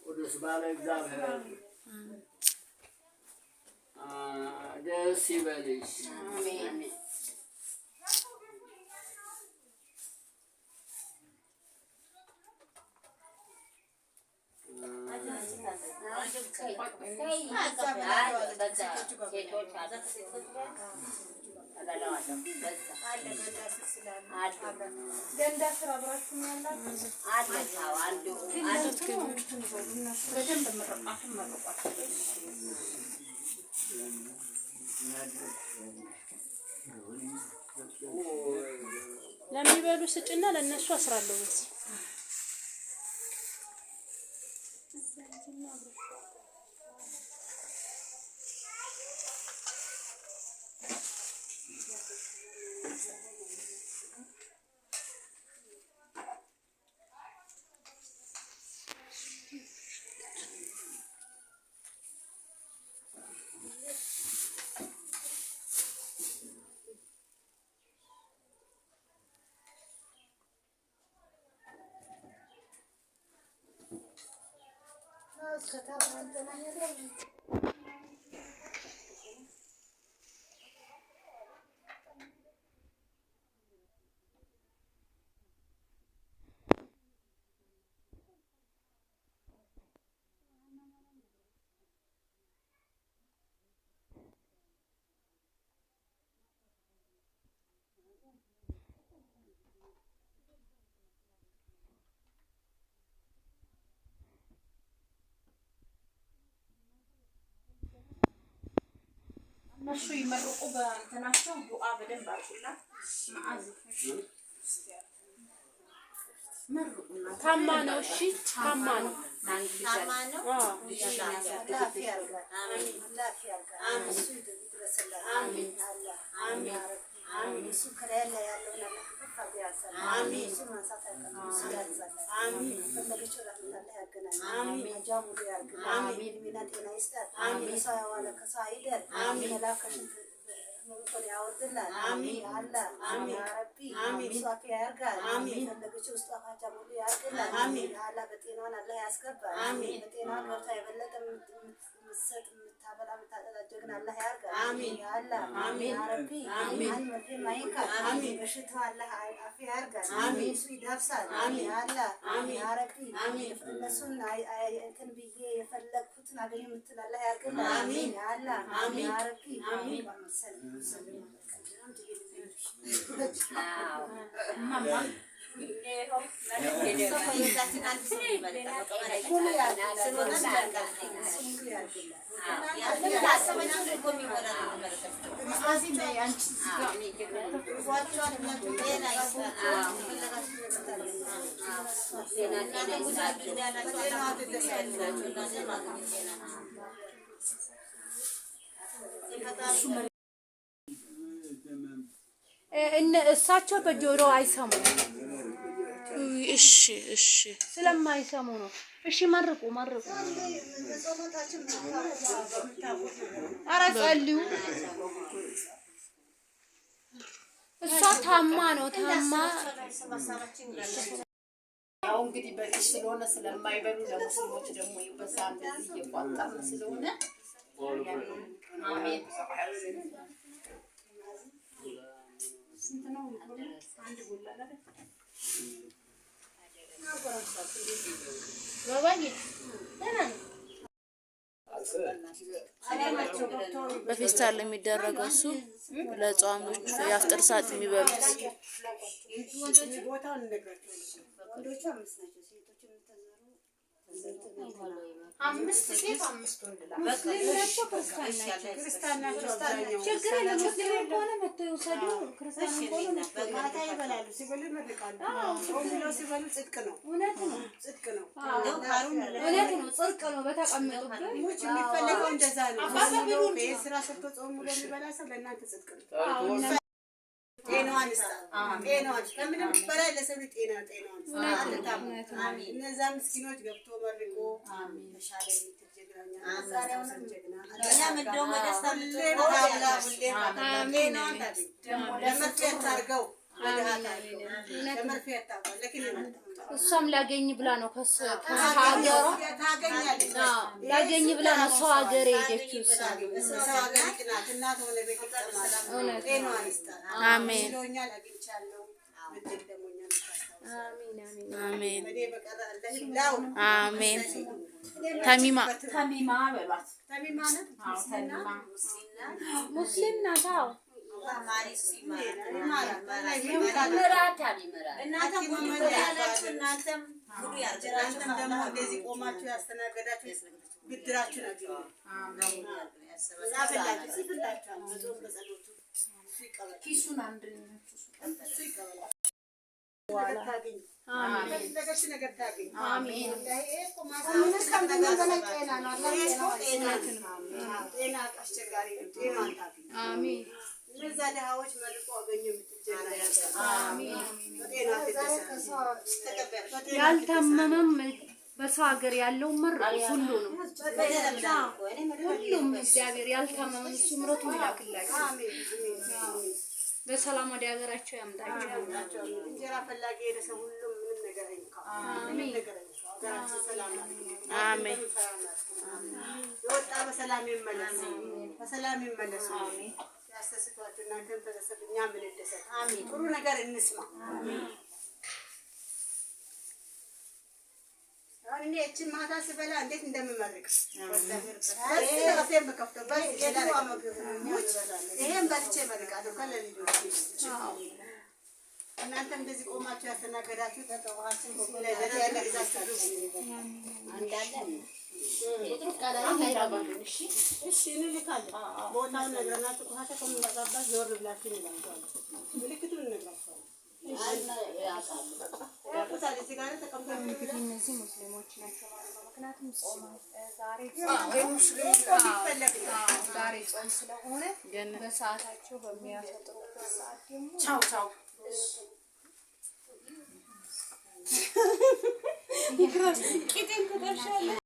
ቅዱስ ባለ እግዚአብሔር ደስ ይበልሽ። ለሚበሉ ስጭና ለነሱ አስራለሁ በዚህ እነሱ ይመርቁ በእንትናቸው ዱዓ በደንብ አድርጉላ ማአዝ መርቁና ታማ ነው። እሺ ታማ ነው። الله يرجع آمين يا الله آمين يا ربي آمين ما ينكر آمين بشتها الله في يرجع آمين سوي دافسان آمين يا الله آمين يا ربي آمين النسون كان بيجي يفلك فتنا قليل مثل الله يرجع آمين يا الله آمين يا ربي آمين ماما እሳቸው በጆሮ አይሰሙም። እሺ እሺ ስለማይሰሙ ነው። እሺ መርቁ መርቁ። ኧረ ጸልዩ። እሷ ታማ ነው ታማ ያው እንግዲህ በዚህ ስለሆነ ስለማይበሉ ለሙስሊሞች ደግሞ ይበሳ እንደዚህ እየቋጠርን ስለሆነ አሜን ስንት ነው አንድ ጎላ አይደል በፌስታል የሚደረገው እሱ ለጾሞች የአፍጥር ሰዓት የሚበሉት አምስት ሴት አምስት ወንድ ለምናቸው ክርስቲያን ናቸው። ችግር የለም። ሙስሊም ከሆነ መተው ይወሰዱ። ክርስቲያን ከሆነ ማታ ይበላሉ። ሲበሉ ይመርቃሉ። ብለው ሲበሉ ጽድቅ ነው። እውነት ነው። ጽድቅ ነው። እውነት ነው። ጽድቅ ነው። በተቀመጡበት የሚፈለገው እንደዛ ነው። ስራ ሰርቶ ጾም ብሎ የሚበላ ሰው ለእናንተ ጽድቅ ነው። ጤናዋን ጤናዋን ከምንም በላይ ለሰው ጤናዋን እነዛ ምስኪኖች ገብቶ መርቆ ተሻለ እሷም ላገኝ ብላ ነው ከሀገሯ ላገኝ ብላ ነው ሰው ሀገር ሄደችው። አሜን አሜን አሜን። ተሚማ በሏት። ተሚማ ናት። ሙስሊም ናት። አዎ እናንተም ደግሞ እንደዚህ ቆማችሁ ያስተናገዳችሁ ብድራችሁን አግኙ። ኪሱን አንድ እነዛ ድሃዎች መልኩ አገኙ ያልታመመም በሰው ሀገር ያለው መርቁ ሁሉንም እግዚአብሔር ያልታመመም እሱ ምሕረቱን ይላክላቸው። በሰላም ወደ ሀገራቸው ያምጣቸው። እንጀራ ፈላጊ የደረሰው ሁሉም ምንም ነገር አይንካው። አሜን አሜን። ወጣ በሰላም ይመለስ፣ በሰላም ይመለስ። አሜን። ያስተስቷችሁ እናንተም ተደሰቱ፣ እኛም እንደሰት። አሜን። ጥሩ ነገር እንስማ። አሜን። እኔ እቺ ማታ ስበላ እንዴት እንደምመርቅ ይሄን በልቼ እመርቃለሁ ከለልጆች። እናንተም እንደዚህ ቆማችሁ ያስተናገዳችሁ ተጠዋችን ቦታውን ነግረናችሁ ቆሻሻ ከምንበዛባት ዞር ብላችሁ እንላቸዋለን። ምልክቱን እንነግራቸዋለን። እነዚህ ሙስሊሞች ናቸው ማለት ነው። ምክንያቱም ጾም ዛሬ ጾም ስለሆነ በሰዓታቸው በሚያፈጥሩበት ሰዓት ደግሞ ቻው ቻው ቂጤን ትጠብሻለሽ።